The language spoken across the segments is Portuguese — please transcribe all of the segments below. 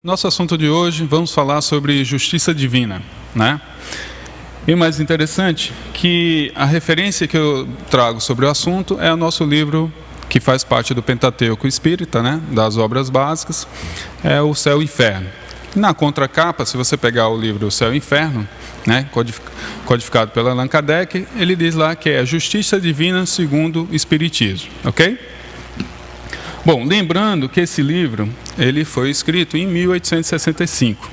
Nosso assunto de hoje, vamos falar sobre justiça divina, né? E o mais interessante, que a referência que eu trago sobre o assunto é o nosso livro, que faz parte do Pentateuco Espírita, né? Das obras básicas, é o Céu e Inferno. Na contracapa, se você pegar o livro O Céu e Inferno, né? Codificado pelo Allan Kardec, ele diz lá que é a justiça divina segundo o Espiritismo, ok? Bom, lembrando que esse livro, ele foi escrito em 1865.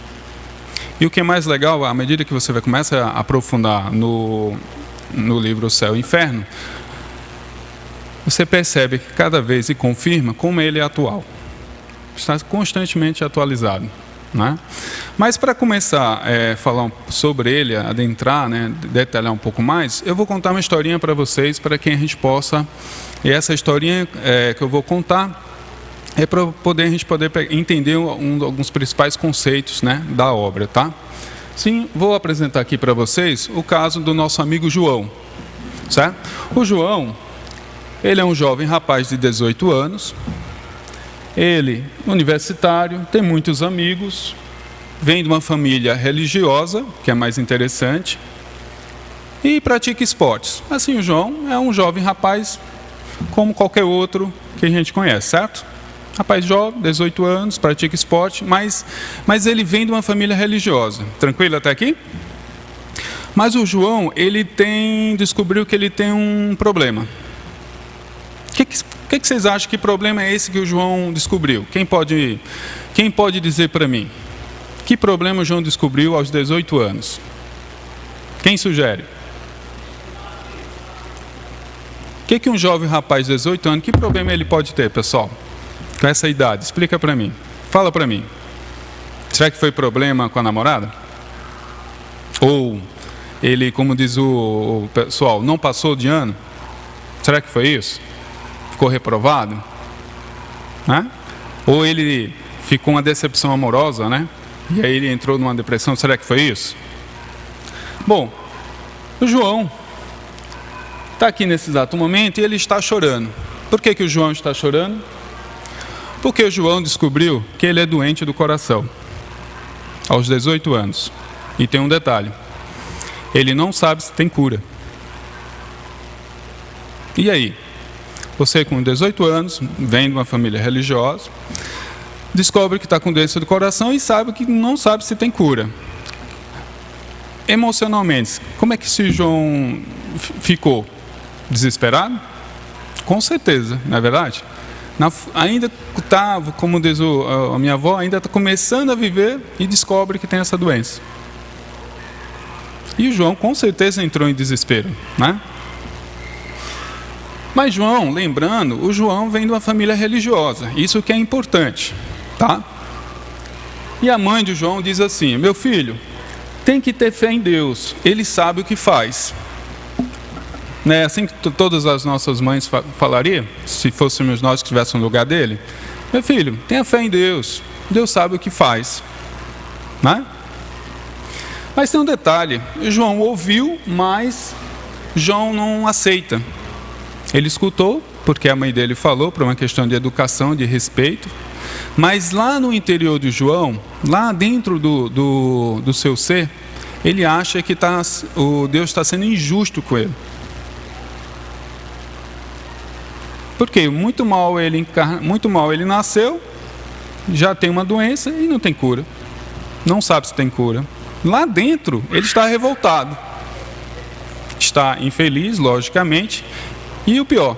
E o que é mais legal, à medida que você vai começar a aprofundar no livro O Céu e Inferno, você percebe que cada vez e confirma como ele é atual. Está constantemente atualizado, né? Mas para começar a falar sobre ele, adentrar, né, detalhar um pouco mais, eu vou contar uma historinha para vocês, para que a gente possa... E essa historinha que eu vou contar é para a gente poder entender alguns principais conceitos, né, da obra, tá? Sim, vou apresentar aqui para vocês o caso do nosso amigo João, certo? O João, ele é um jovem rapaz de 18 anos, ele universitário, tem muitos amigos, vem de uma família religiosa, que é mais interessante, e pratica esportes. Assim, o João é um jovem rapaz como qualquer outro que a gente conhece, certo? Rapaz jovem, 18 anos, pratica esporte, mas ele vem de uma família religiosa. Tranquilo até aqui? Mas o João, descobriu que ele tem um problema. O que vocês acham? Que problema é esse que o João descobriu? Quem pode dizer para mim? Que problema o João descobriu aos 18 anos? Quem sugere? O que um jovem rapaz de 18 anos, que problema ele pode ter, pessoal? Com essa idade, explica para mim. Fala para mim. Será que foi problema com a namorada? Ou ele, como diz o pessoal, não passou de ano? Será que foi isso? Ficou reprovado? Né? Ou ele ficou uma decepção amorosa, né? E aí ele entrou numa depressão, será que foi isso? Bom, o João está aqui nesse exato momento e ele está chorando. Por que o João está chorando? Porque o João descobriu que ele é doente do coração, aos 18 anos. E tem um detalhe, ele não sabe se tem cura. E aí? Você com 18 anos, vem de uma família religiosa, descobre que está com doença do coração e não sabe se tem cura. Emocionalmente, como é que esse João ficou? Desesperado? Com certeza, não é verdade? Ainda está, como diz a minha avó, ainda está começando a viver e descobre que tem essa doença. E o João com certeza entrou em desespero, né? Mas João, lembrando, o João vem de uma família religiosa, isso que é importante, tá? E a mãe de João diz assim: meu filho, tem que ter fé em Deus, Ele sabe o que faz. Não é assim que todas as nossas mães falariam, se fôssemos nós que estivéssemos no lugar dele? Meu filho, tenha fé em Deus, Deus sabe o que faz, né? Mas tem um detalhe, João ouviu, mas João não aceita. Ele escutou, porque a mãe dele falou, por uma questão de educação, de respeito, mas lá no interior de João, lá dentro do seu ser, ele acha que o Deus está sendo injusto com ele. Porque muito mal ele nasceu, já tem uma doença e não tem cura. Não sabe se tem cura. Lá dentro, ele está revoltado. Está infeliz, logicamente. E o pior,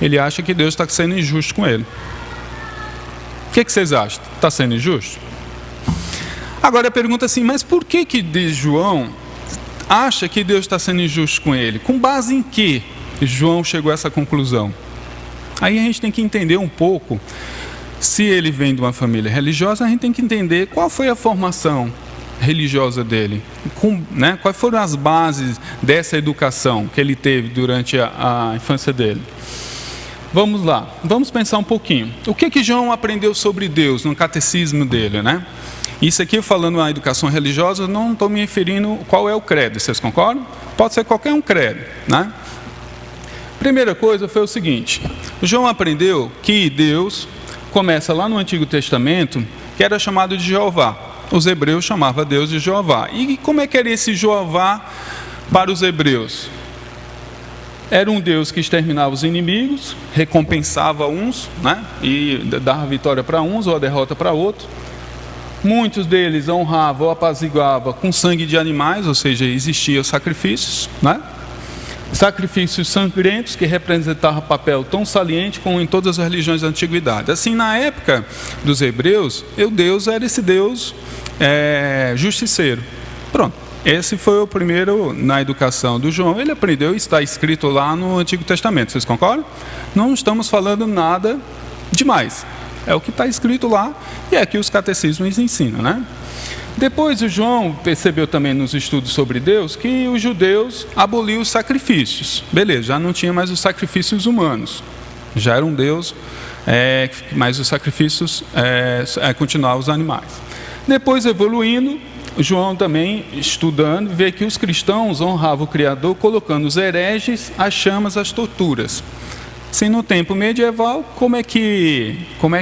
ele acha que Deus está sendo injusto com ele. O que vocês acham? Está sendo injusto? Agora a pergunta é assim, mas por que João acha que Deus está sendo injusto com ele? Com base em que João chegou a essa conclusão? Aí a gente tem que entender um pouco, se ele vem de uma família religiosa, a gente tem que entender qual foi a formação religiosa dele, né? Quais foram as bases dessa educação que ele teve durante a infância dele. Vamos lá, vamos pensar um pouquinho. O que João aprendeu sobre Deus no catecismo dele, né? Isso aqui, falando na educação religiosa, eu não estou me referindo qual é o credo, vocês concordam? Pode ser qualquer um credo, né? Primeira coisa foi o seguinte: João aprendeu que Deus começa lá no Antigo Testamento que era chamado de Jeová. Os hebreus chamavam Deus de Jeová. E como é que era esse Jeová para os hebreus? Era um Deus que exterminava os inimigos, recompensava uns, né? E dava vitória para uns ou a derrota para outros. Muitos deles honravam ou apaziguavam com sangue de animais, ou seja, existiam sacrifícios, né? Sacrifícios sangrentos que representavam papel tão saliente como em todas as religiões da antiguidade. Assim, na época dos hebreus, o Deus era esse Deus justiceiro. Pronto, esse foi o primeiro na educação do João. Ele aprendeu, está escrito lá no Antigo Testamento, vocês concordam? Não estamos falando nada demais. É o que está escrito lá e é que os catecismos ensinam, né? Depois o João percebeu também nos estudos sobre Deus que os judeus aboliam os sacrifícios. Beleza, já não tinha mais os sacrifícios humanos. Já era um Deus, mas os sacrifícios continuavam os animais. Depois, evoluindo, João também, estudando, vê que os cristãos honravam o Criador colocando os hereges, as chamas, as torturas. Assim, no tempo medieval, como é que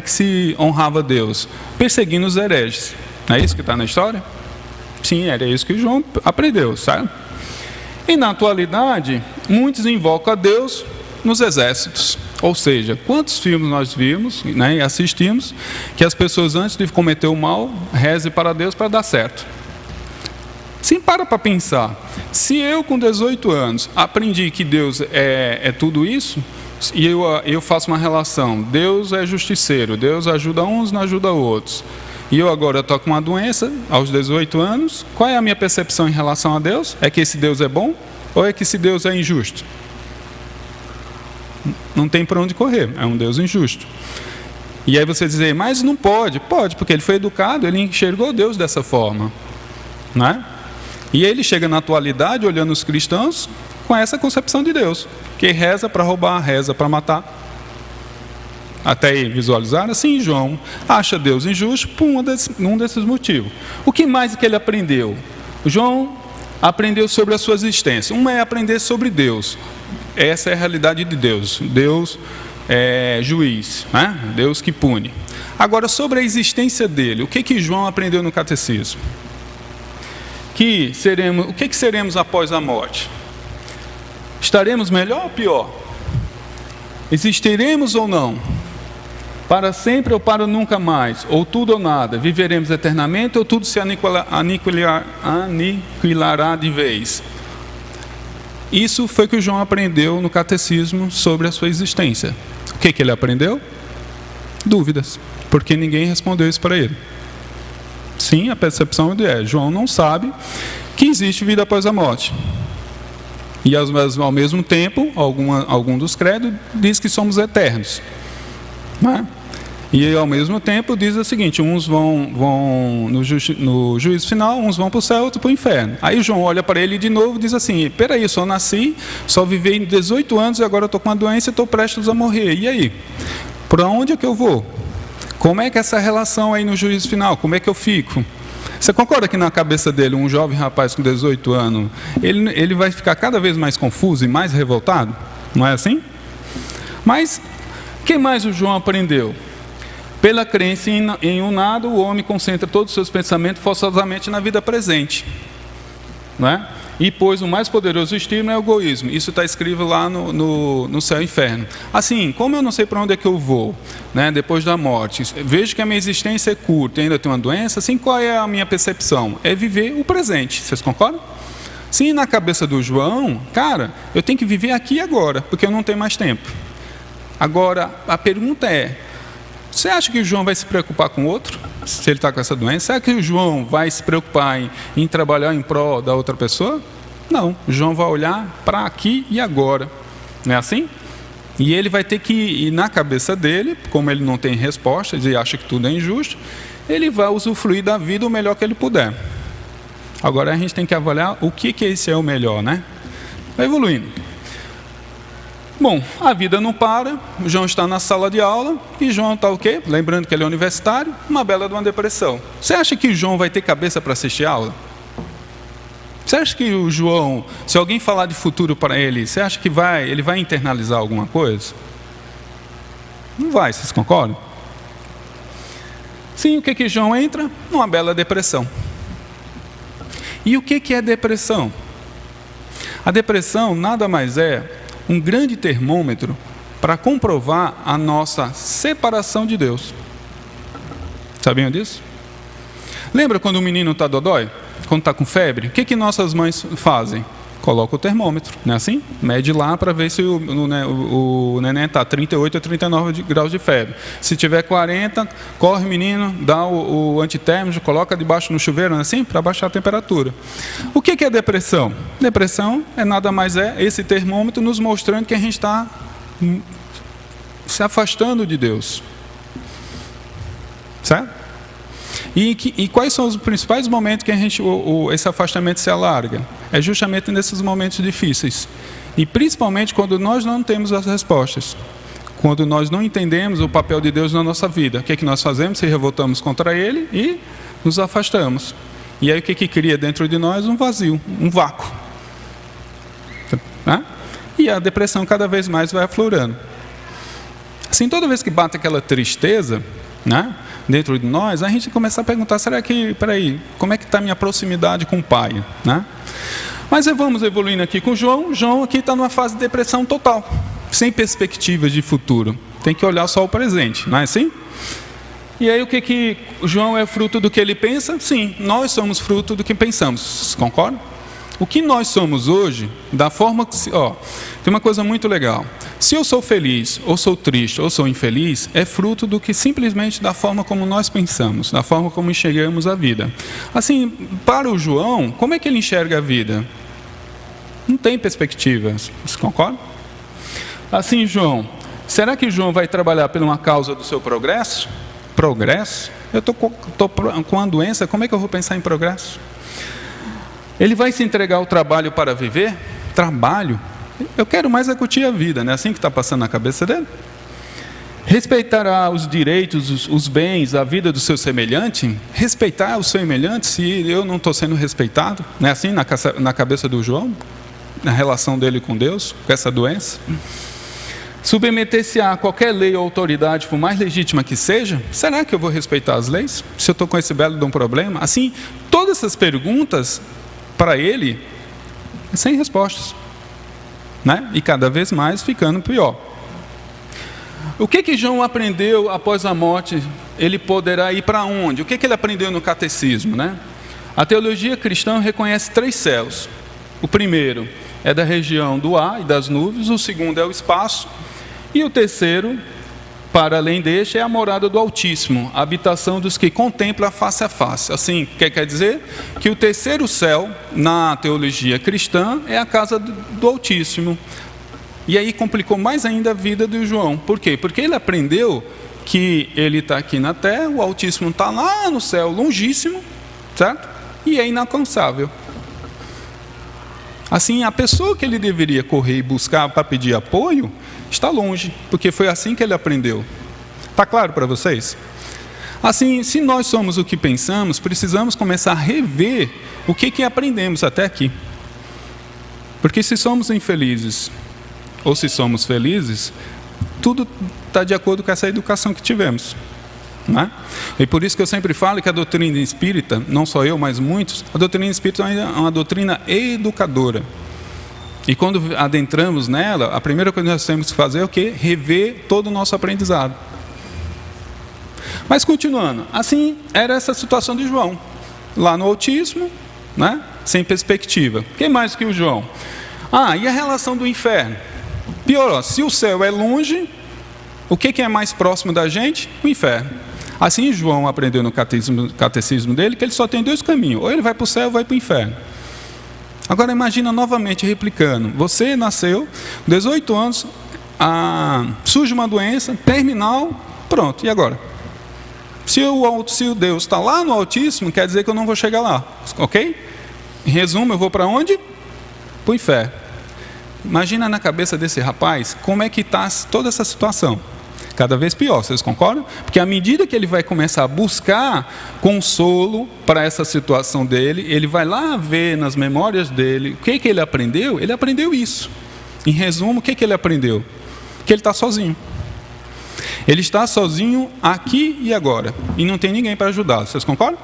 se honrava Deus? Perseguindo os hereges. Não é isso que está na história? Sim, era isso que João aprendeu, sabe? E na atualidade, muitos invocam a Deus nos exércitos. Ou seja, quantos filmes nós vimos, né, e assistimos, que as pessoas antes de cometer o mal, rezem para Deus para dar certo. Sim, para pensar. Se eu com 18 anos aprendi que Deus é tudo isso, e eu faço uma relação, Deus é justiceiro, Deus ajuda uns, não ajuda outros. E eu agora estou com uma doença, aos 18 anos, qual é a minha percepção em relação a Deus? É que esse Deus é bom ou é que esse Deus é injusto? Não tem para onde correr, é um Deus injusto. E aí você dizer, mas não pode. Pode, porque ele foi educado, ele enxergou Deus dessa forma, né? E ele chega na atualidade, olhando os cristãos, com essa concepção de Deus, que reza para roubar, reza para matar. Até aí visualizar, assim, João acha Deus injusto por um desses motivos. O que mais que ele aprendeu? João aprendeu sobre a sua existência. Uma é aprender sobre Deus. Essa é a realidade de Deus. Deus é juiz, né? Deus que pune. Agora, sobre a existência dele, o que João aprendeu no catecismo? O que seremos após a morte? Estaremos melhor ou pior? Existiremos ou não? Para sempre ou para nunca mais? Ou tudo ou nada? Viveremos eternamente ou tudo se aniquilará de vez? Isso foi o que o João aprendeu no catecismo sobre a sua existência. O que ele aprendeu? Dúvidas, porque ninguém respondeu isso para ele. Sim, a percepção João não sabe que existe vida após a morte. E ao mesmo tempo, algum dos credos diz que somos eternos. Né? E ao mesmo tempo diz o seguinte, uns vão no juízo final, uns vão para o céu, outros para o inferno. Aí João olha para ele de novo e diz assim, peraí, eu só nasci, só vivi 18 anos e agora estou com uma doença e estou prestes a morrer. E aí? Para onde é que eu vou? Como é que é essa relação aí no juízo final? Como é que eu fico? Você concorda que na cabeça dele, um jovem rapaz com 18 anos, ele vai ficar cada vez mais confuso e mais revoltado? Não é assim? Mas, o que mais o João aprendeu? Pela crença em um nada, o homem concentra todos os seus pensamentos forçosamente na vida presente. Não é? E pois o mais poderoso estímulo é o egoísmo. Isso está escrito lá no céu e inferno. Assim, como eu não sei para onde é que eu vou, né, depois da morte, vejo que a minha existência é curta e ainda tenho uma doença, assim, qual é a minha percepção? É viver o presente. Vocês concordam? Sim, na cabeça do João, cara, eu tenho que viver aqui e agora, porque eu não tenho mais tempo. Agora, a pergunta é, você acha que o João vai se preocupar com o outro, se ele está com essa doença? Será que o João vai se preocupar em trabalhar em prol da outra pessoa? Não, o João vai olhar para aqui e agora. Não é assim? E ele vai ter que ir na cabeça dele, como ele não tem resposta e acha que tudo é injusto, ele vai usufruir da vida o melhor que ele puder. Agora a gente tem que avaliar o que esse é o melhor, né? Vai evoluindo. Bom, a vida não para, o João está na sala de aula e João está o quê? Lembrando que ele é universitário, uma bela de uma depressão. Você acha que o João vai ter cabeça para assistir a aula? Você acha que o João, se alguém falar de futuro para ele, você acha que ele vai internalizar alguma coisa? Não vai, vocês concordam? Sim, o que João entra? Numa bela depressão. E o que é depressão? A depressão nada mais é um grande termômetro para comprovar a nossa separação de Deus. Sabiam disso? Lembra quando o menino está dodói? Quando está com febre? O que nossas mães fazem? Coloca o termômetro, não é assim? Mede lá para ver se o neném está 38 ou 39 graus de febre. Se tiver 40, corre menino, dá o antitérmico, coloca debaixo no chuveiro, não é assim? Para baixar a temperatura. O que é depressão? Depressão é nada mais esse termômetro nos mostrando que a gente está se afastando de Deus. Certo? E quais são os principais momentos que esse afastamento se alarga? É justamente nesses momentos difíceis. E principalmente quando nós não temos as respostas. Quando nós não entendemos o papel de Deus na nossa vida. O que nós fazemos? Se revoltamos contra Ele e nos afastamos. E aí o que cria dentro de nós? Um vazio, um vácuo. Né? E a depressão cada vez mais vai aflorando. Assim, toda vez que bate aquela tristeza, né, dentro de nós, a gente começa a perguntar, como é que está a minha proximidade com o Pai? Né? Mas vamos evoluindo aqui com João. João aqui está numa fase de depressão total, sem perspectivas de futuro. Tem que olhar só o presente, não é assim? E aí o que João é fruto do que ele pensa? Sim, nós somos fruto do que pensamos, concorda? O que nós somos hoje, da forma que... tem uma coisa muito legal. Se eu sou feliz, ou sou triste, ou sou infeliz, é fruto do que simplesmente da forma como nós pensamos, da forma como enxergamos a vida. Assim, para o João, como é que ele enxerga a vida? Não tem perspectiva, você concorda? Assim, João, será que João vai trabalhar por uma causa do seu progresso? Progresso? Eu estou com uma doença, como é que eu vou pensar em progresso? Ele vai se entregar ao trabalho para viver? Trabalho? Eu quero mais curtir a vida, não é assim que está passando na cabeça dele? Respeitará os direitos, os bens, a vida do seu semelhante? Respeitar o semelhante se eu não estou sendo respeitado? Não é assim na cabeça do João? Na relação dele com Deus, com essa doença? Submeter-se a qualquer lei ou autoridade, por mais legítima que seja? Será que eu vou respeitar as leis? Se eu estou com esse belo de um problema? Assim, todas essas perguntas, para ele, sem respostas. Né? E cada vez mais ficando pior. O que João aprendeu após a morte? Ele poderá ir para onde? O que ele aprendeu no catecismo? Né? A teologia cristã reconhece 3 céus. O primeiro é da região do ar e das nuvens, o segundo é o espaço, e o terceiro, para além deste, é a morada do Altíssimo, a habitação dos que contemplam face a face. Assim, quer dizer que o terceiro céu, na teologia cristã, é a casa do Altíssimo. E aí complicou mais ainda a vida do João. Por quê? Porque ele aprendeu que ele está aqui na terra, o Altíssimo está lá no céu, longíssimo, certo? E é inalcançável. Assim, a pessoa que ele deveria correr e buscar para pedir apoio, está longe, porque foi assim que ele aprendeu. Está claro para vocês? Assim, se nós somos o que pensamos, precisamos começar a rever o que aprendemos até aqui. Porque se somos infelizes, ou se somos felizes, tudo está de acordo com essa educação que tivemos. Né? E por isso que eu sempre falo que a doutrina espírita, não só eu, mas muitos, a doutrina espírita é uma doutrina educadora. E quando adentramos nela, a primeira coisa que nós temos que fazer é o quê? Rever todo o nosso aprendizado. Mas continuando, assim era essa situação de João, lá no autismo, né? Sem perspectiva. Quem mais que o João? E a relação do inferno? Piorou, se o céu é longe, o que é mais próximo da gente? O inferno. Assim João aprendeu no catecismo dele que ele só tem 2 caminhos, ou ele vai para o céu ou vai para o inferno. Agora imagina novamente replicando, você nasceu, 18 anos, surge uma doença terminal, pronto, e agora? Se o Deus está lá no Altíssimo, quer dizer que eu não vou chegar lá, ok? Em resumo, eu vou para onde? Para o inferno. Imagina na cabeça desse rapaz, como é que está toda essa situação. Cada vez pior, vocês concordam? Porque à medida que ele vai começar a buscar consolo para essa situação dele, ele vai lá ver nas memórias dele, o que ele aprendeu? Ele aprendeu isso. Em resumo, o que ele aprendeu? Que ele está sozinho. Ele está sozinho aqui e agora, e não tem ninguém para ajudá-lo. Vocês concordam?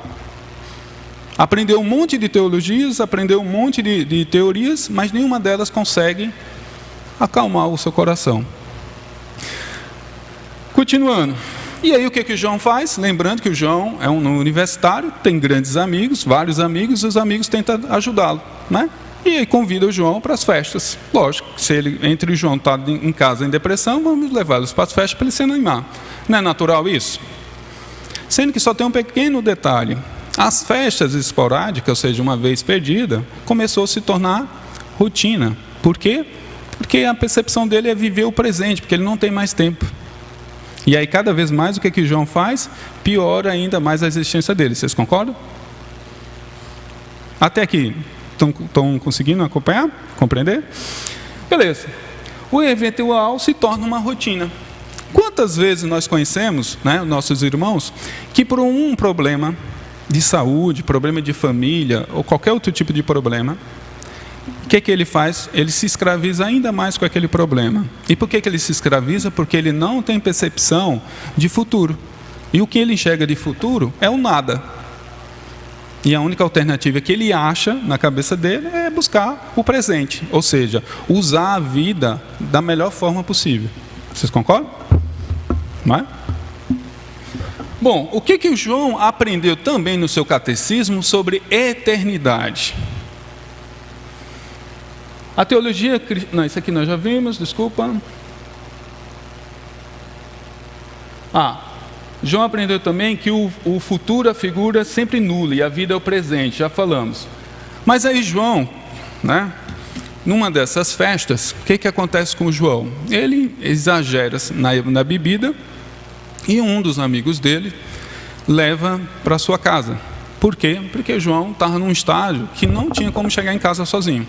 Aprendeu um monte de teologias, aprendeu um monte de teorias, mas nenhuma delas consegue acalmar o seu coração. Continuando. E aí o que o João faz? Lembrando que o João é um universitário, tem grandes amigos, vários amigos, e os amigos tentam ajudá-lo, né? E aí convida o João para as festas. Lógico, se ele, entre o João está em casa em depressão, vamos levá-los para as festas para ele se animar. Não é natural isso? Sendo que só tem um pequeno detalhe. As festas esporádicas, ou seja, uma vez perdida, começou a se tornar rotina. Por quê? Porque a percepção dele é viver o presente, porque ele não tem mais tempo. E aí, cada vez mais, o que João faz? Piora ainda mais a existência dele. Vocês concordam? Até aqui, estão conseguindo acompanhar? Compreender? Beleza. O eventual se torna uma rotina. Quantas vezes nós conhecemos, né, nossos irmãos, que por um problema de saúde, problema de família, ou qualquer outro tipo de problema, o que ele faz? Ele se escraviza ainda mais com aquele problema. E por que ele se escraviza? Porque ele não tem percepção de futuro. E o que ele enxerga de futuro é o nada. E a única alternativa que ele acha na cabeça dele é buscar o presente. Ou seja, usar a vida da melhor forma possível. Vocês concordam? Não é? Bom, o que o João aprendeu também no seu catecismo sobre eternidade? A teologia... Não, isso aqui nós já vimos, desculpa. João aprendeu também que o futuro, a figura sempre nula, e a vida é o presente, já falamos. Mas aí João, né, numa dessas festas, o que acontece com o João? Ele exagera na bebida, e um dos amigos dele leva para sua casa. Por quê? Porque João estava num estágio que não tinha como chegar em casa sozinho.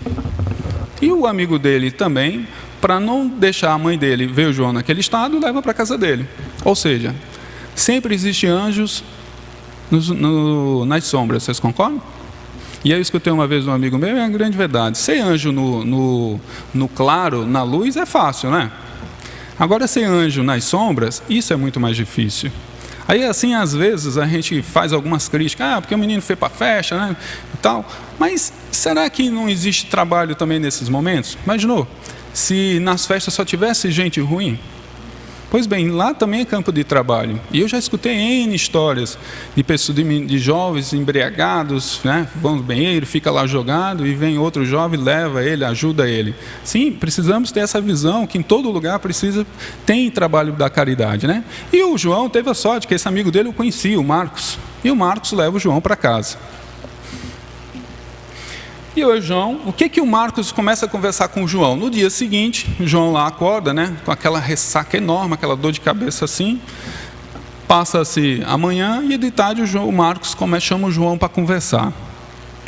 E o amigo dele também, para não deixar a mãe dele ver o João naquele estado, leva para a casa dele. Ou seja, sempre existem anjos nas sombras, vocês concordam? E aí eu escutei uma vez um amigo meu, é uma grande verdade. Ser anjo no claro, na luz, é fácil, né? Agora, ser anjo nas sombras, isso é muito mais difícil. Aí, assim, às vezes, a gente faz algumas críticas, porque o menino foi para a festa, né, e tal. Mas será que não existe trabalho também nesses momentos? Imaginou? Se nas festas só tivesse gente ruim? Pois bem, lá também é campo de trabalho. E eu já escutei N histórias de pessoas, de jovens embriagados, né? Vão no banheiro, fica lá jogado, e vem outro jovem, leva ele, ajuda ele. Sim, precisamos ter essa visão, que em todo lugar tem trabalho da caridade, né? E o João teve a sorte, que esse amigo dele eu conhecia, o Marcos. E o Marcos leva o João para casa. E o João, o que o Marcos começa a conversar com o João? No dia seguinte, o João lá acorda, né, com aquela ressaca enorme, aquela dor de cabeça assim. Passa-se a manhã e de tarde o Marcos chama o João para conversar.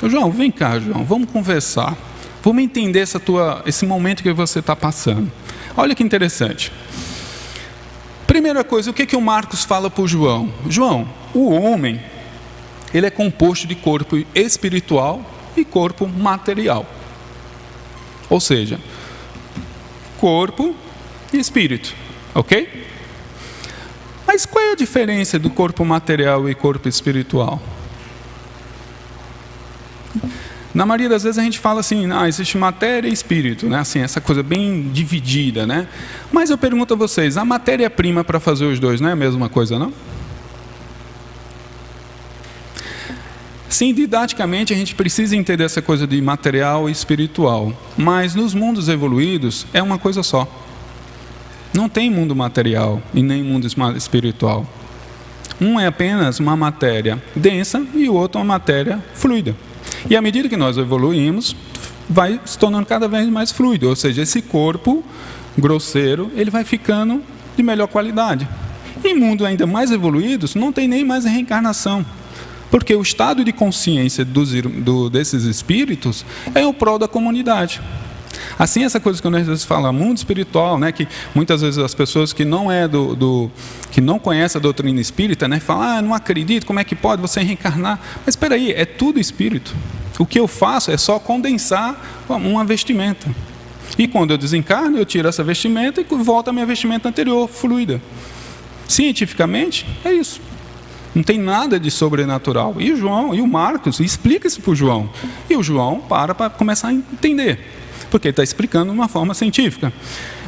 João, vem cá, João, vamos conversar. Vamos entender esse momento que você está passando. Olha que interessante. Primeira coisa, o que o Marcos fala para o João? João, o homem, ele é composto de corpo espiritual e corpo material. Ou seja, corpo e espírito, ok? Mas qual é a diferença do corpo material e corpo espiritual? Na maioria das vezes a gente fala assim, existe matéria e espírito, né? Assim, essa coisa bem dividida, né? Mas eu pergunto a vocês, a matéria-prima para fazer os dois não é a mesma coisa, não? Sim, didaticamente a gente precisa entender essa coisa de material e espiritual, mas nos mundos evoluídos é uma coisa só. Não tem mundo material e nem mundo espiritual. Um é apenas uma matéria densa e o outro uma matéria fluida. E à medida que nós evoluímos, vai se tornando cada vez mais fluido, ou seja, esse corpo grosseiro, ele vai ficando de melhor qualidade. Em mundos ainda mais evoluídos, não tem nem mais reencarnação. Porque o estado de consciência desses espíritos é o prol da comunidade. Assim, essa coisa que nós às vezes falamos, mundo espiritual, né, que muitas vezes as pessoas que não que não conhecem a doutrina espírita, né, falam, não acredito, como é que pode você reencarnar? Mas espera aí, é tudo espírito. O que eu faço é só condensar uma vestimenta. E quando eu desencarno, eu tiro essa vestimenta e volto à minha vestimenta anterior, fluida. cientificamente, é isso. Não tem nada de sobrenatural. E o João, e o Marcos, explica isso para o João. E o João para começar a entender, porque ele está explicando de uma forma científica.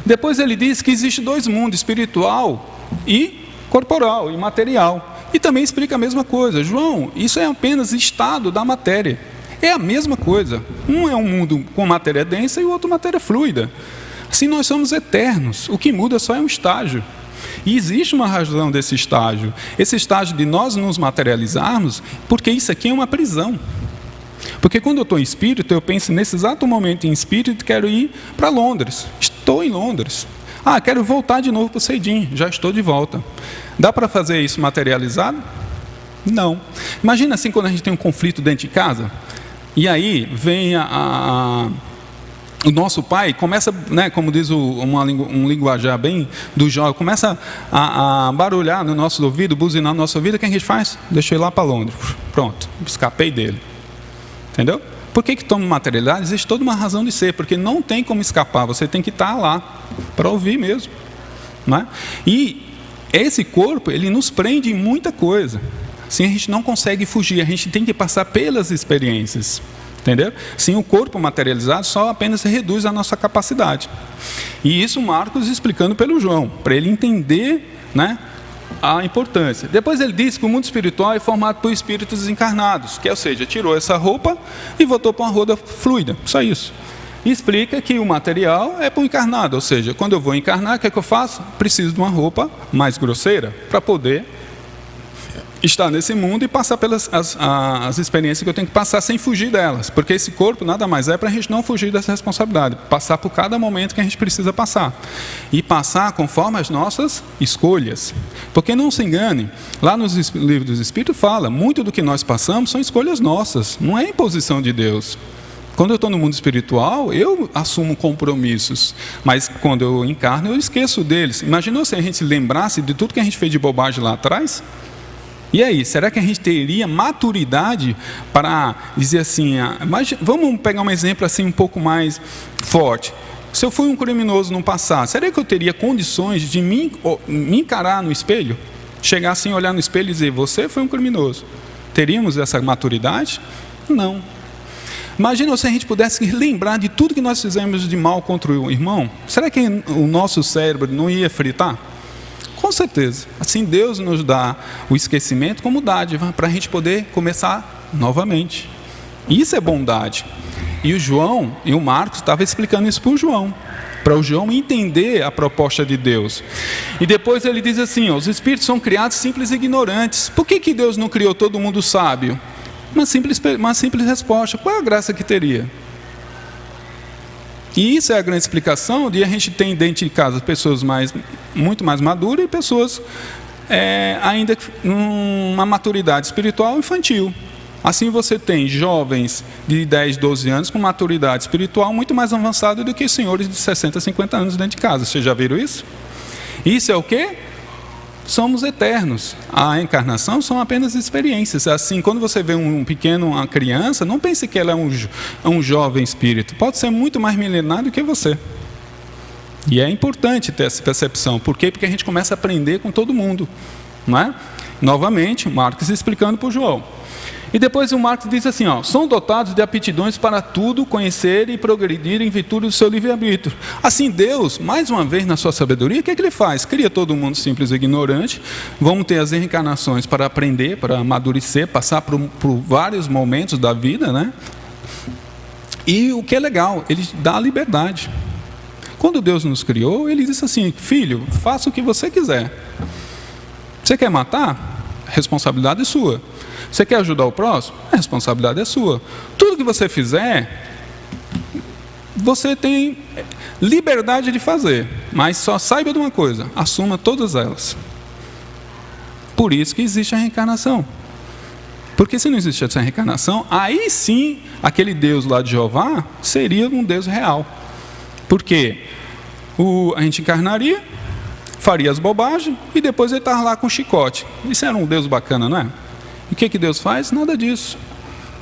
Depois ele diz que existe dois mundos, espiritual e corporal, e material. E também explica a mesma coisa. João, isso é apenas estado da matéria. É a mesma coisa. Um é um mundo com matéria densa e o outro matéria fluida. Assim nós somos eternos. O que muda só é um estágio. E existe uma razão desse estágio. Esse estágio de nós nos materializarmos, porque isso aqui é uma prisão. Porque quando eu estou em espírito, eu penso nesse exato momento em espírito, quero ir para Londres. Estou em Londres. Quero voltar de novo para o Ceidim. Já estou de volta. Dá para fazer isso materializado? Não. Imagina assim quando a gente tem um conflito dentro de casa. E aí vem o nosso pai, começa, né, como diz um linguajar bem do jovem, começa a barulhar no nosso ouvido, buzinar no nosso ouvido, o que a gente faz? Deixa eu ir lá para Londres. Pronto, escapei dele. Entendeu? Por que toma materialidade? Existe toda uma razão de ser, porque não tem como escapar, você tem que estar lá para ouvir mesmo. Não é? E esse corpo, ele nos prende em muita coisa. Assim a gente não consegue fugir, a gente tem que passar pelas experiências. Entendeu? Sim, o corpo materializado só apenas reduz a nossa capacidade. E isso Marcos explicando pelo João, para ele entender, né, a importância. Depois ele diz que o mundo espiritual é formado por espíritos desencarnados, que, ou seja, tirou essa roupa e voltou para uma roda fluida, só isso. E explica que o material é para o encarnado, ou seja, quando eu vou encarnar, o que é que eu faço? Preciso de uma roupa mais grosseira para poder estar nesse mundo e passar pelas as experiências que eu tenho que passar sem fugir delas, porque esse corpo nada mais é para a gente não fugir dessa responsabilidade, passar por cada momento que a gente precisa passar e passar conforme as nossas escolhas, porque não se engane, lá nos livros dos Espíritos fala, muito do que nós passamos são escolhas nossas, não é imposição de Deus. Quando eu estou no mundo espiritual, eu assumo compromissos, mas quando eu encarno, eu esqueço deles. Imaginou se a gente se lembrasse de tudo que a gente fez de bobagem lá atrás? E aí, será que a gente teria maturidade para dizer assim, vamos pegar um exemplo assim um pouco mais forte. Se eu fui um criminoso no passado, será que eu teria condições de me encarar no espelho? Chegar assim, olhar no espelho e dizer, você foi um criminoso. Teríamos essa maturidade? Não. Imagina se a gente pudesse lembrar de tudo que nós fizemos de mal contra o irmão. Será que o nosso cérebro não ia fritar? Com certeza. Assim Deus nos dá o esquecimento como dádiva para a gente poder começar novamente. Isso é bondade. E o João e o Marcos estavam explicando isso para o João, para o João entender a proposta de Deus. E depois ele diz assim, os espíritos são criados simples e ignorantes. Por que Deus não criou todo mundo sábio? Uma simples resposta. Qual é a graça que teria? E isso é a grande explicação de a gente ter dentro de casa pessoas muito mais maduras e pessoas ainda numa maturidade espiritual infantil. Assim você tem jovens de 10, 12 anos com maturidade espiritual muito mais avançada do que senhores de 60, 50 anos dentro de casa. Vocês já viram isso? Isso é o quê? Somos eternos. A encarnação são apenas experiências. Assim, quando você vê uma criança, não pense que ela é um jovem espírito. Pode ser muito mais milenar do que você. E é importante ter essa percepção. Por quê? Porque a gente começa a aprender com todo mundo. Não é? Novamente, Marcos explicando para o João. E depois o Marcos diz assim, são dotados de aptidões para tudo, conhecer e progredir em virtude do seu livre-arbítrio. Assim Deus, mais uma vez na sua sabedoria, o que Ele faz? Cria todo mundo simples e ignorante, vamos ter as reencarnações para aprender, para amadurecer, passar por vários momentos da vida, né? E o que é legal, Ele dá a liberdade. Quando Deus nos criou, Ele disse assim, filho, faça o que você quiser. Você quer matar? A responsabilidade é sua. Você quer ajudar o próximo? A responsabilidade é sua. Tudo que você fizer, você tem liberdade de fazer, mas só saiba de uma coisa, assuma todas elas. Por isso que existe a reencarnação. Porque se não existisse essa reencarnação, aí sim, aquele Deus lá de Jeová seria um Deus real. Porque a gente encarnaria, faria as bobagens e depois ele estava lá com o chicote. Isso era um Deus bacana, não é? E o que Deus faz? Nada disso.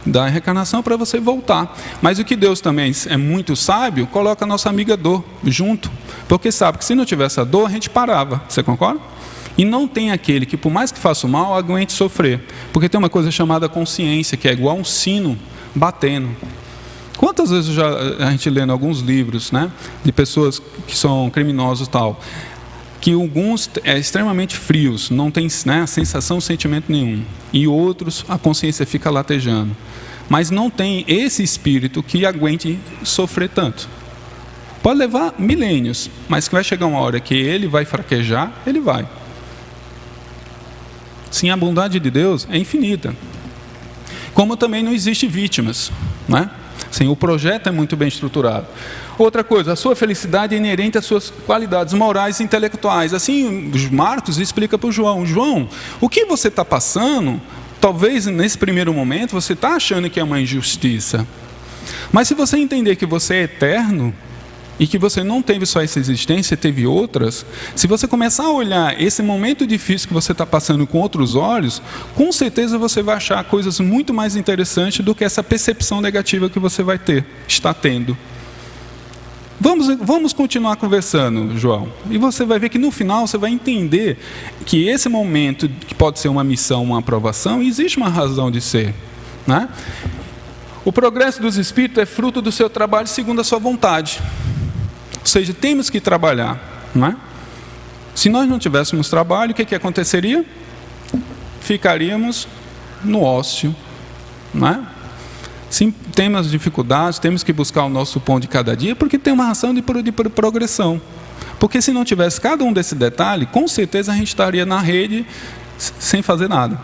Dá a reencarnação para você voltar. Mas o que Deus também é muito sábio, coloca a nossa amiga dor junto. Porque sabe que se não tivesse a dor, a gente parava. Você concorda? E não tem aquele que, por mais que faça o mal, aguente sofrer. Porque tem uma coisa chamada consciência, que é igual um sino batendo. Quantas vezes a gente lê em alguns livros, né, de pessoas que são criminosos e tal, que alguns é extremamente frios, não tem, né, sensação, sentimento nenhum. E outros, a consciência fica latejando. Mas não tem esse espírito que aguente sofrer tanto. Pode levar milênios, mas que vai chegar uma hora que ele vai fraquejar, ele vai. Sim, a bondade de Deus é infinita. Como também não existe vítimas, né? Sim, o projeto é muito bem estruturado. Outra coisa, a sua felicidade é inerente às suas qualidades morais e intelectuais. Assim, Marcos explica para o João: João, o que você está passando, talvez nesse primeiro momento você está achando que é uma injustiça. Mas se você entender que você é eterno, e que você não teve só essa existência, teve outras, se você começar a olhar esse momento difícil que você está passando com outros olhos, com certeza você vai achar coisas muito mais interessantes do que essa percepção negativa que você vai ter, está tendo. Vamos continuar conversando, João. E você vai ver que no final você vai entender que esse momento, que pode ser uma missão, uma aprovação, existe uma razão de ser, né? O progresso dos espíritos é fruto do seu trabalho segundo a sua vontade. Ou seja, temos que trabalhar, não é? Se nós não tivéssemos trabalho, o que aconteceria? Ficaríamos no ócio, não é? Sim, temos dificuldades, temos que buscar o nosso pão de cada dia, porque tem uma razão de progressão. Porque se não tivesse cada um desse detalhe, com certeza a gente estaria na rede sem fazer nada.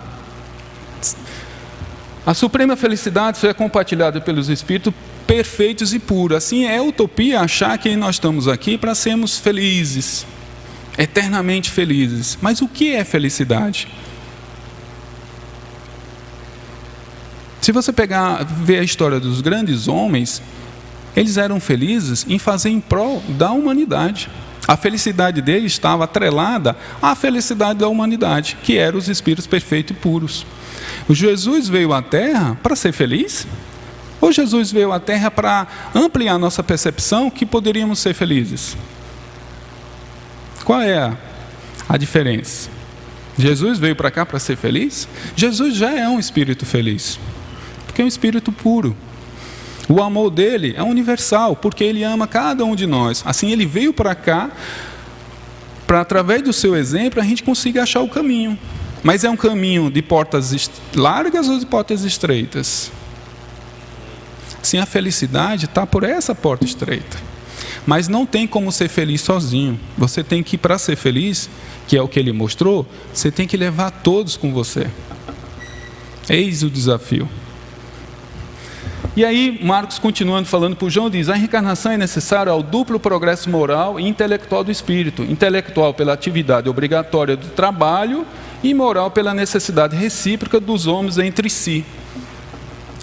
A suprema felicidade foi compartilhada pelos espíritos perfeitos e puros. Assim, é utopia achar que nós estamos aqui para sermos felizes, eternamente felizes. Mas o que é felicidade? Se você ver a história dos grandes homens, eles eram felizes em fazer em prol da humanidade. A felicidade deles estava atrelada à felicidade da humanidade, que eram os espíritos perfeitos e puros. O Jesus veio à Terra para ser feliz? Ou Jesus veio à Terra para ampliar nossa percepção que poderíamos ser felizes? Qual é a diferença? Jesus veio para cá para ser feliz? Jesus já é um espírito feliz, porque é um espírito puro. O amor dele é universal, porque ele ama cada um de nós. Assim, ele veio para cá para, através do seu exemplo, a gente consiga achar o caminho. Mas é um caminho de portas largas ou de portas estreitas? Sim, a felicidade está por essa porta estreita. Mas não tem como ser feliz sozinho. Você tem que, para ser feliz, que é o que ele mostrou, você tem que levar todos com você. Eis o desafio. E aí, Marcos, continuando falando para o João, diz: a reencarnação é necessária ao duplo progresso moral e intelectual do espírito. Intelectual pela atividade obrigatória do trabalho e moral pela necessidade recíproca dos homens entre si.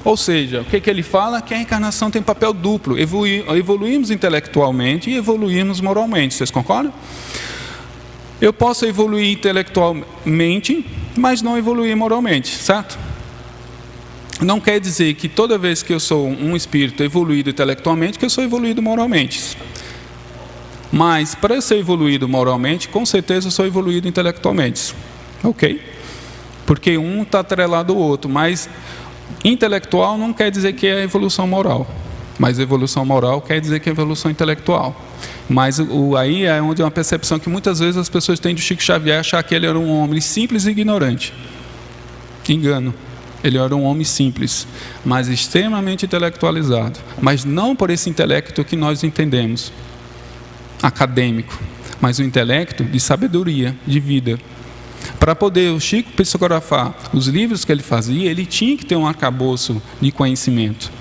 Ou seja, o que ele fala? Que a reencarnação tem papel duplo. Evoluímos intelectualmente e evoluímos moralmente. Vocês concordam? Eu posso evoluir intelectualmente, mas não evoluir moralmente, certo? Não quer dizer que toda vez que eu sou um espírito evoluído intelectualmente, que eu sou evoluído moralmente. Mas, para eu ser evoluído moralmente, com certeza eu sou evoluído intelectualmente. Ok? Porque um está atrelado ao outro, mas intelectual não quer dizer que é evolução moral. Mas evolução moral quer dizer que é evolução intelectual. Mas aí é onde é uma percepção que muitas vezes as pessoas têm de Chico Xavier, achar que ele era um homem simples e ignorante. Engano. Ele era um homem simples, mas extremamente intelectualizado. Mas não por esse intelecto que nós entendemos, acadêmico, mas o intelecto de sabedoria, de vida. Para poder o Chico psicografar os livros que ele fazia, ele tinha que ter um arcabouço de conhecimento.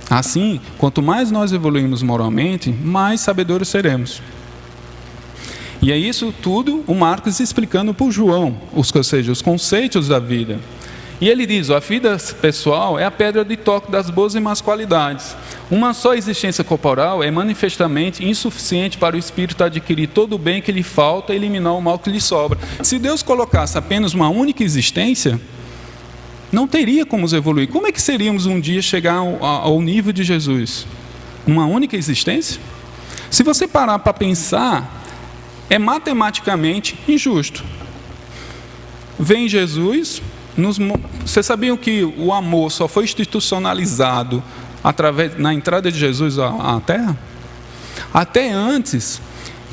Assim, quanto mais nós evoluímos moralmente, mais sabedores seremos. E é isso tudo o Marcos explicando para o João, ou seja, os conceitos da vida. E ele diz: a vida pessoal é a pedra de toque das boas e más qualidades. Uma só existência corporal é manifestamente insuficiente para o espírito adquirir todo o bem que lhe falta e eliminar o mal que lhe sobra. Se Deus colocasse apenas uma única existência, não teria como evoluir. Como é que seríamos um dia chegar ao nível de Jesus? Uma única existência? Se você parar para pensar, é matematicamente injusto. Vem Jesus, vocês sabiam que o amor só foi institucionalizado na entrada de Jesus à Terra? Até antes,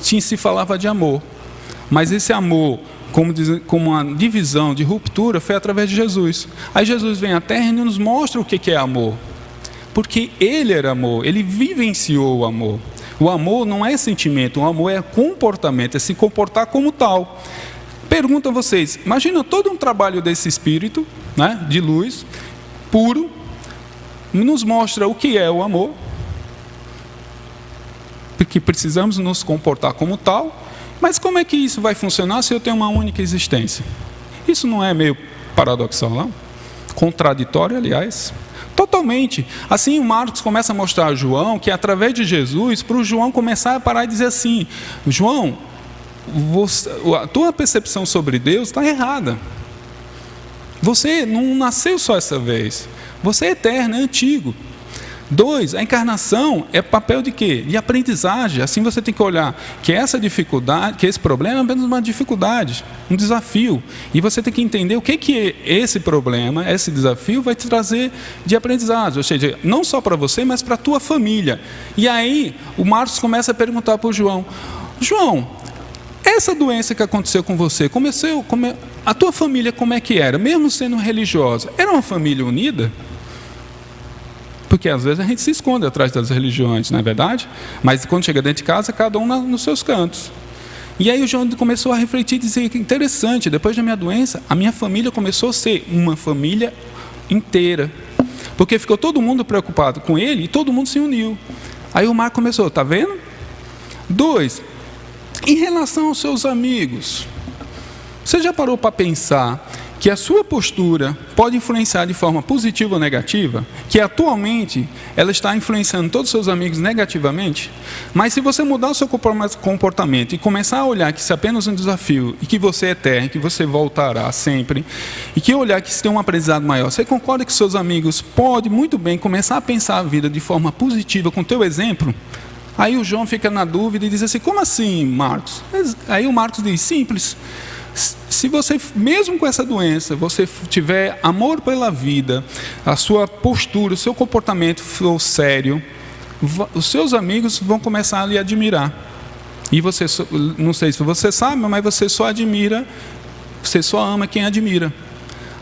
se falava de amor, mas esse amor, como uma divisão de ruptura, foi através de Jesus. Aí Jesus vem à Terra e nos mostra o que é amor, porque Ele era amor, Ele vivenciou o amor. O amor não é sentimento, o amor é comportamento, é se comportar como tal. Pergunto a vocês, imagina todo um trabalho desse Espírito, né, de luz, puro, nos mostra o que é o amor, porque precisamos nos comportar como tal, mas como é que isso vai funcionar se eu tenho uma única existência? Isso não é meio paradoxal, não? Contraditório, aliás. Totalmente. Assim o Marcos começa a mostrar a João que através de Jesus, para o João começar a parar e dizer assim: João, a tua percepção sobre Deus está errada. Você não nasceu só essa vez. Você é eterno, é antigo. 2, a encarnação é papel de quê? De aprendizagem. Assim você tem que olhar que essa dificuldade, que esse problema é apenas uma dificuldade, um desafio. E você tem que entender o que esse problema, esse desafio vai te trazer de aprendizagem. Ou seja, não só para você, mas para a tua família. E aí o Marcos começa a perguntar para o João: João, essa doença que aconteceu com você, a tua família como é que era? Mesmo sendo religiosa, era uma família unida? Porque às vezes a gente se esconde atrás das religiões, não é verdade? Mas quando chega dentro de casa, cada um nos seus cantos. E aí o João começou a refletir e dizer que interessante, depois da minha doença, a minha família começou a ser uma família inteira. Porque ficou todo mundo preocupado com ele e todo mundo se uniu. Aí o Marco começou, tá vendo? 2, em relação aos seus amigos, você já parou para pensar que a sua postura pode influenciar de forma positiva ou negativa? Que atualmente ela está influenciando todos os seus amigos negativamente? Mas se você mudar o seu comportamento e começar a olhar que isso é apenas um desafio e que você é eterno, que você voltará sempre, e que olhar que isso tem um aprendizado maior, você concorda que seus amigos podem muito bem começar a pensar a vida de forma positiva com o teu exemplo? Aí o João fica na dúvida e diz assim: como assim, Marcos? Aí o Marcos diz: simples. Se você, mesmo com essa doença, você tiver amor pela vida, a sua postura, o seu comportamento for sério, os seus amigos vão começar a lhe admirar. E você, não sei se você sabe, mas você só admira, você só ama quem admira.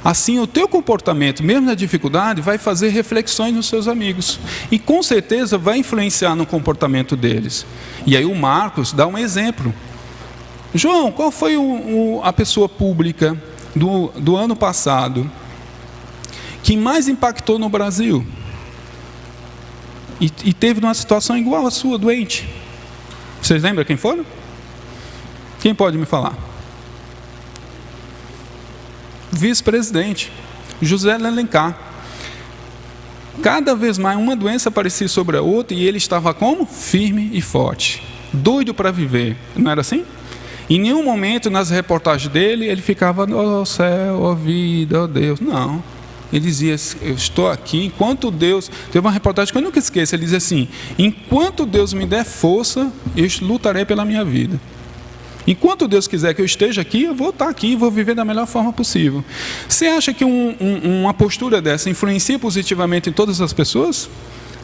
Assim, o teu comportamento, mesmo na dificuldade, vai fazer reflexões nos seus amigos. E com certeza vai influenciar no comportamento deles. E aí o Marcos dá um exemplo. João, qual foi a pessoa pública do ano passado que mais impactou no Brasil? E teve uma situação igual à sua, doente. Vocês lembram quem foram? Quem pode me falar? Vice-presidente, José de Alencar. Cada vez mais uma doença aparecia sobre a outra e ele estava como? Firme e forte. Doido para viver. Não era assim? Em nenhum momento nas reportagens dele ele ficava: ó céu, ó vida, ó Deus. Não. Ele dizia: eu estou aqui enquanto Deus... Teve uma reportagem que eu nunca esqueço. Ele dizia assim: enquanto Deus me der força, eu lutarei pela minha vida. Enquanto Deus quiser que eu esteja aqui, eu vou estar aqui e vou viver da melhor forma possível. Você acha que uma postura dessa influencia positivamente em todas as pessoas?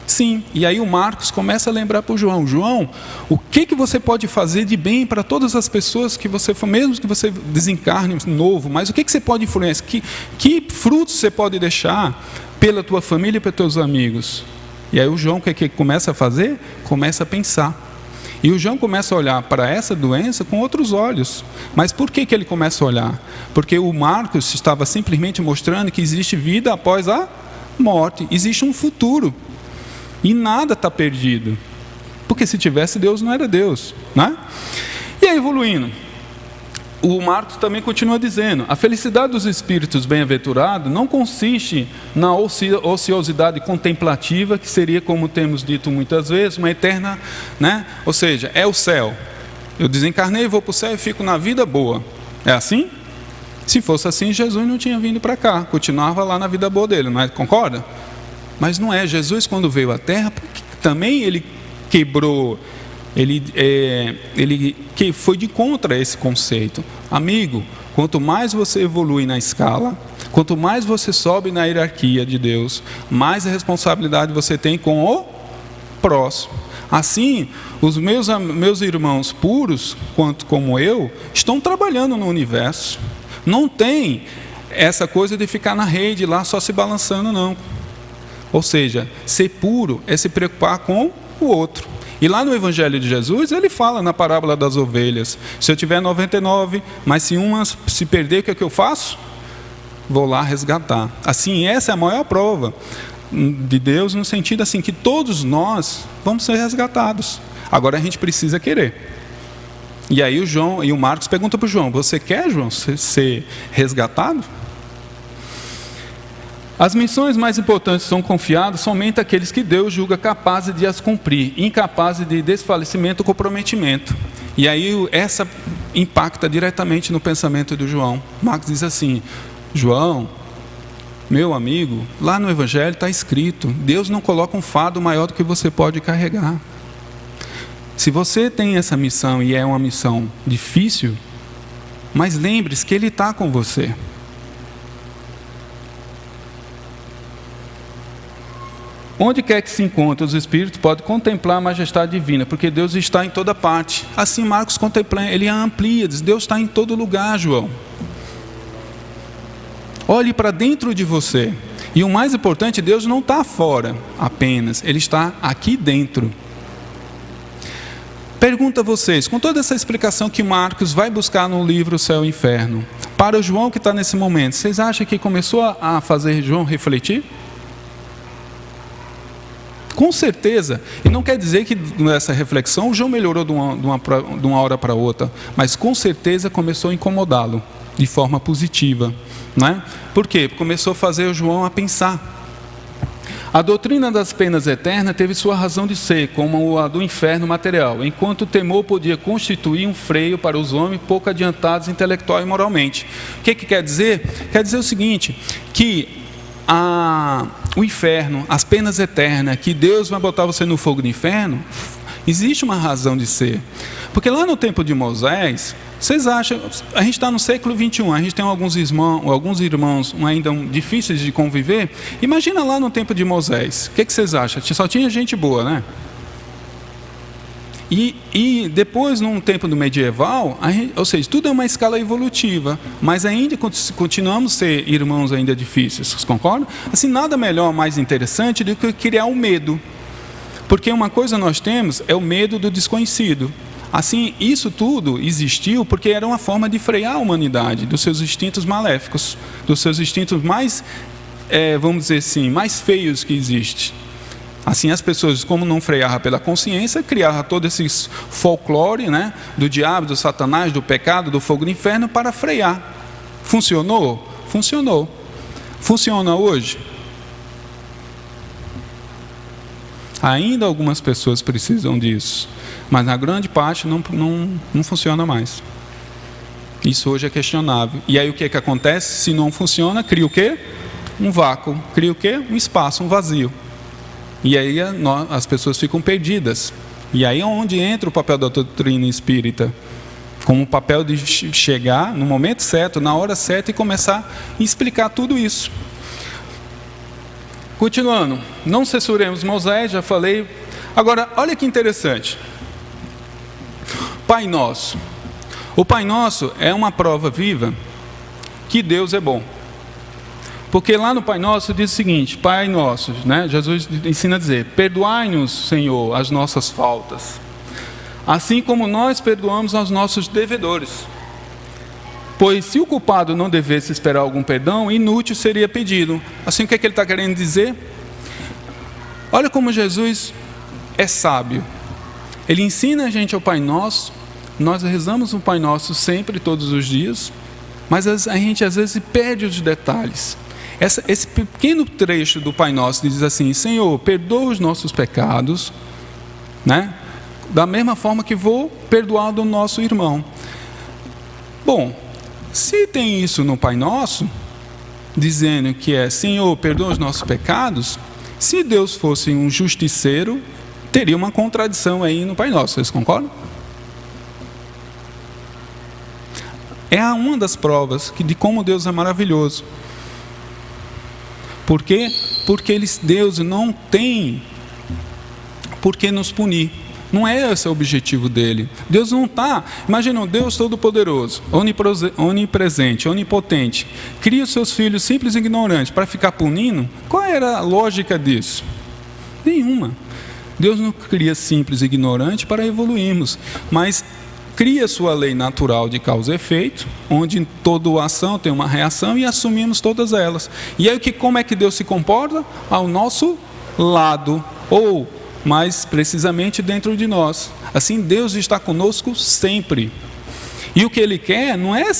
Sim. E aí o Marcos começa a lembrar para o João: João, o que você pode fazer de bem para todas as pessoas que você for, mesmo que você desencarne novo, mas o que você pode influenciar? Que frutos você pode deixar pela tua família e pelos teus amigos? E aí o João, o que começa a fazer? Começa a pensar. E o João começa a olhar para essa doença com outros olhos. Mas por que ele começa a olhar? Porque o Marcos estava simplesmente mostrando que existe vida após a morte. Existe um futuro. E nada está perdido. Porque se tivesse Deus, não era Deus, né? E aí, evoluindo, o Marcos também continua dizendo: a felicidade dos espíritos bem-aventurados não consiste na ociosidade contemplativa, que seria, como temos dito muitas vezes, uma eterna, né? Ou seja, é o céu. Eu desencarnei, vou para o céu e fico na vida boa. É assim? Se fosse assim, Jesus não tinha vindo para cá, continuava lá na vida boa dele, não é? Concorda? Mas não é. Jesus, quando veio à Terra, também ele quebrou ele que foi de contra esse conceito. Amigo, quanto mais você evolui na escala, quanto mais você sobe na hierarquia de Deus, mais a responsabilidade você tem com o próximo. Assim, os meus irmãos puros, quanto como eu, estão trabalhando no universo. Não tem essa coisa de ficar na rede lá só se balançando, não. Ou seja, ser puro é se preocupar com o outro. E lá no Evangelho de Jesus, ele fala na parábola das ovelhas: se eu tiver 99, mas se uma se perder, o que eu faço? Vou lá resgatar. Assim, essa é a maior prova de Deus, no sentido assim, que todos nós vamos ser resgatados. Agora a gente precisa querer. E aí o João e o Marcos perguntam para o João: você quer, João, ser resgatado? As missões mais importantes são confiadas somente àqueles que Deus julga capazes de as cumprir, incapazes de desfalecimento ou comprometimento. E aí essa impacta diretamente no pensamento do João. Marcos diz assim: João, meu amigo, lá no Evangelho está escrito, Deus não coloca um fardo maior do que você pode carregar. Se você tem essa missão e é uma missão difícil, mas lembre-se que Ele está com você. Onde quer que se encontre os espíritos, pode contemplar a majestade divina, porque Deus está em toda parte. Assim Marcos contempla, ele amplia, diz: Deus está em todo lugar, João. Olhe para dentro de você. E o mais importante, Deus não está fora apenas, Ele está aqui dentro. Pergunto a vocês, com toda essa explicação que Marcos vai buscar no livro Céu e Inferno, para o João que está nesse momento, vocês acham que começou a fazer João refletir? Com certeza, e não quer dizer que nessa reflexão o João melhorou de uma hora para outra, mas com certeza começou a incomodá-lo de forma positiva, né? Por quê? Começou a fazer o João a pensar. A doutrina das penas eternas teve sua razão de ser, como a do inferno material, enquanto o temor podia constituir um freio para os homens pouco adiantados intelectual e moralmente. O que quer dizer? Quer dizer o seguinte, que o inferno, as penas eternas, que Deus vai botar você no fogo do inferno, existe uma razão de ser. Porque lá no tempo de Moisés, vocês acham, a gente está no século 21, a gente tem alguns irmãos ainda difíceis de conviver. Imagina lá no tempo de Moisés, o que vocês acham? Só tinha gente boa, né? E depois, num tempo do medieval, ou seja, tudo é uma escala evolutiva, mas ainda continuamos a ser irmãos ainda difíceis, vocês concordam? Assim, nada melhor, mais interessante do que criar o medo. Porque uma coisa nós temos é o medo do desconhecido. Assim, isso tudo existiu porque era uma forma de frear a humanidade dos seus instintos maléficos, dos seus instintos mais, vamos dizer assim, mais feios que existem. Assim, as pessoas, como não freavam pela consciência, criavam todo esse folclore, né, do diabo, do satanás, do pecado, do fogo do inferno para frear. Funcionou? Funcionou. Funciona hoje? Ainda algumas pessoas precisam disso, mas na grande parte não funciona mais. Isso hoje é questionável. E aí o que acontece? Se não funciona, cria o quê? Um vácuo. Cria o quê? Um espaço, um vazio. E aí as pessoas ficam perdidas. E aí é onde entra o papel da doutrina espírita, como o papel de chegar no momento certo, na hora certa, e começar a explicar tudo isso. Continuando, não censuremos Moisés, já falei. Agora, olha que interessante. Pai Nosso. O Pai Nosso é uma prova viva que Deus é bom. Porque lá no Pai Nosso diz o seguinte: Pai Nosso, né? Jesus ensina a dizer: perdoai-nos, Senhor, as nossas faltas, assim como nós perdoamos aos nossos devedores. Pois se o culpado não devesse esperar algum perdão, inútil seria pedido. Assim, o que ele está querendo dizer? Olha como Jesus é sábio. Ele ensina a gente ao Pai Nosso. Nós rezamos o Pai Nosso sempre, todos os dias, mas a gente às vezes perde os detalhes. Esse pequeno trecho do Pai Nosso diz assim: Senhor, perdoa os nossos pecados, né? Da mesma forma que vou perdoar do nosso irmão. Bom, se tem isso no Pai Nosso, dizendo que Senhor, perdoa os nossos pecados, se Deus fosse um justiceiro, teria uma contradição aí no Pai Nosso, vocês concordam? É uma das provas de como Deus é maravilhoso. Por quê? Porque Deus não tem por que nos punir. Não é esse o objetivo dele. Deus não está... Imagina um Deus todo-poderoso, onipresente, onipotente. Cria os seus filhos simples e ignorantes para ficar punindo? Qual era a lógica disso? Nenhuma. Deus não cria simples e ignorante para evoluirmos, mas cria sua lei natural de causa e efeito, onde toda ação tem uma reação e assumimos todas elas. E aí como é que Deus se comporta? Ao nosso lado, ou mais precisamente dentro de nós. Assim, Deus está conosco sempre. E o que Ele quer não é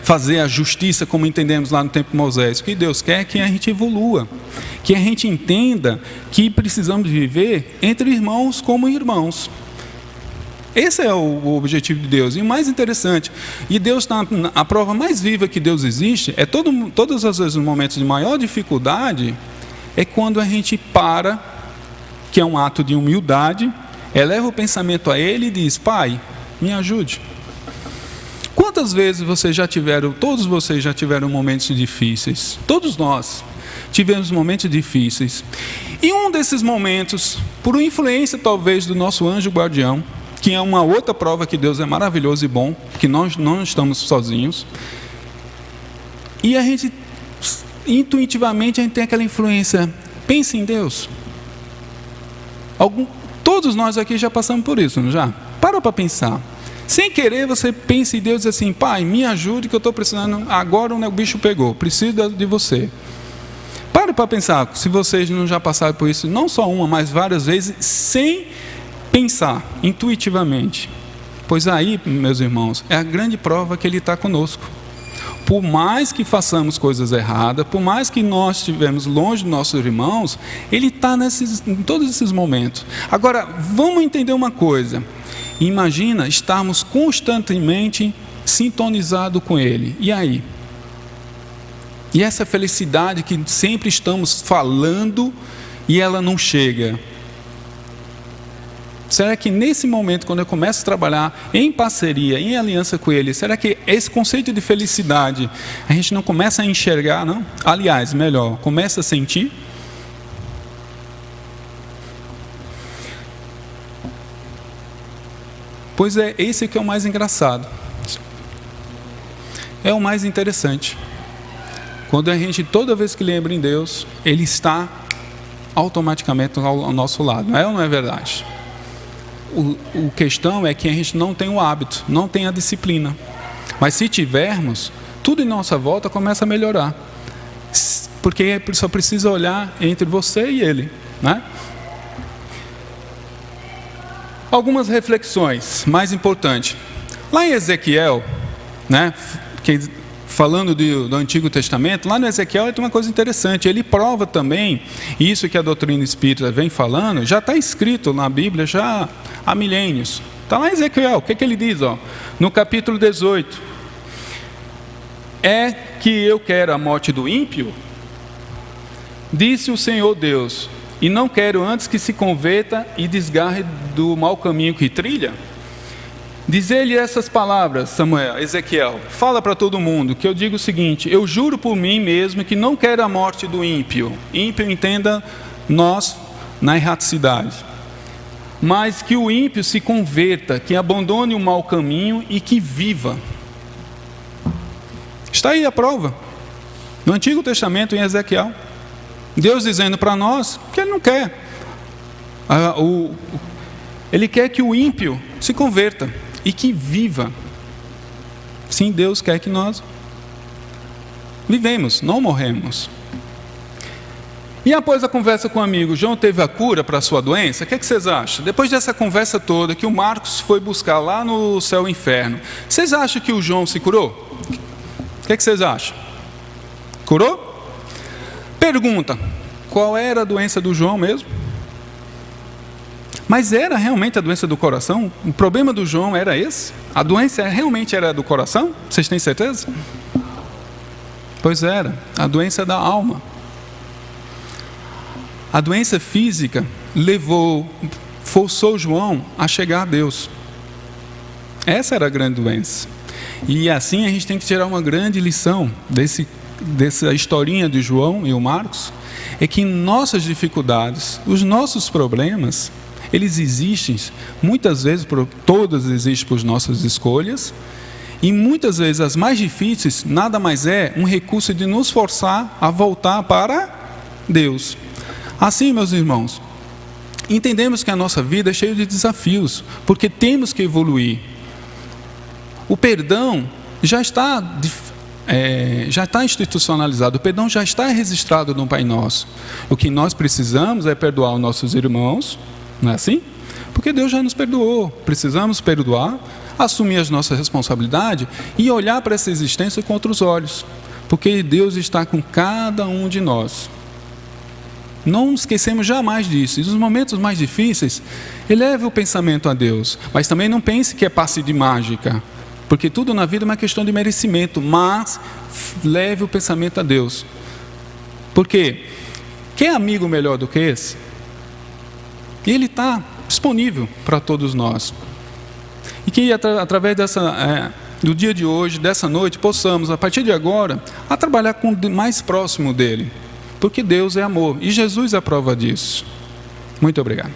fazer a justiça como entendemos lá no tempo de Moisés. O que Deus quer é que a gente evolua, que a gente entenda que precisamos viver entre irmãos como irmãos. Esse é o objetivo de Deus. E o mais interessante, e Deus está, a prova mais viva que Deus existe, é todas as vezes nos momentos de maior dificuldade, é quando a gente para, que é um ato de humildade, eleva o pensamento a Ele e diz: Pai, me ajude. Quantas vezes todos vocês já tiveram momentos difíceis? Todos nós tivemos momentos difíceis. E um desses momentos, por influência talvez do nosso anjo guardião, que é uma outra prova que Deus é maravilhoso e bom, que nós não estamos sozinhos, e a gente, intuitivamente, a gente tem aquela influência: pense em Deus. Todos nós aqui já passamos por isso, não já? Para pensar. Sem querer, você pensa em Deus assim: Pai, me ajude que eu estou precisando, agora o bicho pegou, preciso de você. Para pensar, se vocês não já passaram por isso, não só uma, mas várias vezes, sem pensar, intuitivamente. Pois aí, meus irmãos, é a grande prova que Ele está conosco. Por mais que façamos coisas erradas, por mais que nós estivemos longe dos nossos irmãos, Ele está em todos esses momentos. Agora, vamos entender uma coisa. Imagina estarmos constantemente sintonizados com Ele. E aí? E essa felicidade que sempre estamos falando e ela não chega. Será que nesse momento, quando eu começo a trabalhar em parceria, em aliança com Ele, será que esse conceito de felicidade a gente não começa a enxergar, não? Aliás, melhor, começa a sentir? Pois é, esse que é o mais engraçado. É o mais interessante. Quando a gente, toda vez que lembra em Deus, Ele está automaticamente ao nosso lado. Não é ou não é verdade? O questão é que a gente não tem o hábito, não tem a disciplina. Mas se tivermos, tudo em nossa volta começa a melhorar. Porque só precisa olhar entre você e Ele, né? Algumas reflexões mais importantes. Lá em Ezequiel, né, falando do Antigo Testamento, lá no Ezequiel tem uma coisa interessante. Ele prova também, isso que a doutrina espírita vem falando, já está escrito na Bíblia já há milênios. Está lá em Ezequiel, o que ele diz? No capítulo 18. É que eu quero a morte do ímpio? Disse o Senhor Deus, e não quero antes que se converta e desgarre do mau caminho que trilha? Dizer-lhe essas palavras, Samuel, Ezequiel, fala para todo mundo, que eu digo o seguinte: eu juro por mim mesmo que não quero a morte do ímpio. Ímpio, entenda nós na erraticidade. Mas que o ímpio se converta, que abandone o mau caminho e que viva. Está aí a prova. No Antigo Testamento, em Ezequiel. Deus dizendo para nós que Ele não quer. Ele quer que o ímpio se converta e que viva. Sim, Deus quer que nós vivemos, não morremos. E após a conversa com o amigo, João teve a cura para a sua doença? O que vocês acham? Depois dessa conversa toda que o Marcos foi buscar lá no céu e inferno, vocês acham que o João se curou? O que vocês acham? Curou? Pergunta: qual era a doença do João mesmo? Mas era realmente a doença do coração? O problema do João era esse? A doença realmente era do coração? Vocês têm certeza? Pois era, a doença da alma. A doença física forçou João a chegar a Deus. Essa era a grande doença. E assim a gente tem que tirar uma grande lição dessa historinha de João e o Marcos, é que nossas dificuldades, os nossos problemas, eles existem, muitas vezes, todas existem por nossas escolhas, e muitas vezes as mais difíceis, nada mais é um recurso de nos forçar a voltar para Deus. Assim, meus irmãos, entendemos que a nossa vida é cheia de desafios, porque temos que evoluir. O perdão já está institucionalizado, o perdão já está registrado no Pai Nosso. O que nós precisamos é perdoar os nossos irmãos, não é assim? Porque Deus já nos perdoou. Precisamos perdoar, assumir as nossas responsabilidades e olhar para essa existência com outros olhos, porque Deus está com cada um de nós. Não esquecemos jamais disso. E nos momentos mais difíceis, eleve o pensamento a Deus, mas também não pense que é passe de mágica, porque tudo na vida é uma questão de merecimento, mas leve o pensamento a Deus. Porque quem é amigo melhor do que esse? Ele está disponível para todos nós. E que através do dia de hoje, dessa noite, possamos, a partir de agora, a trabalhar com o mais próximo dele. Porque Deus é amor. E Jesus é a prova disso. Muito obrigado.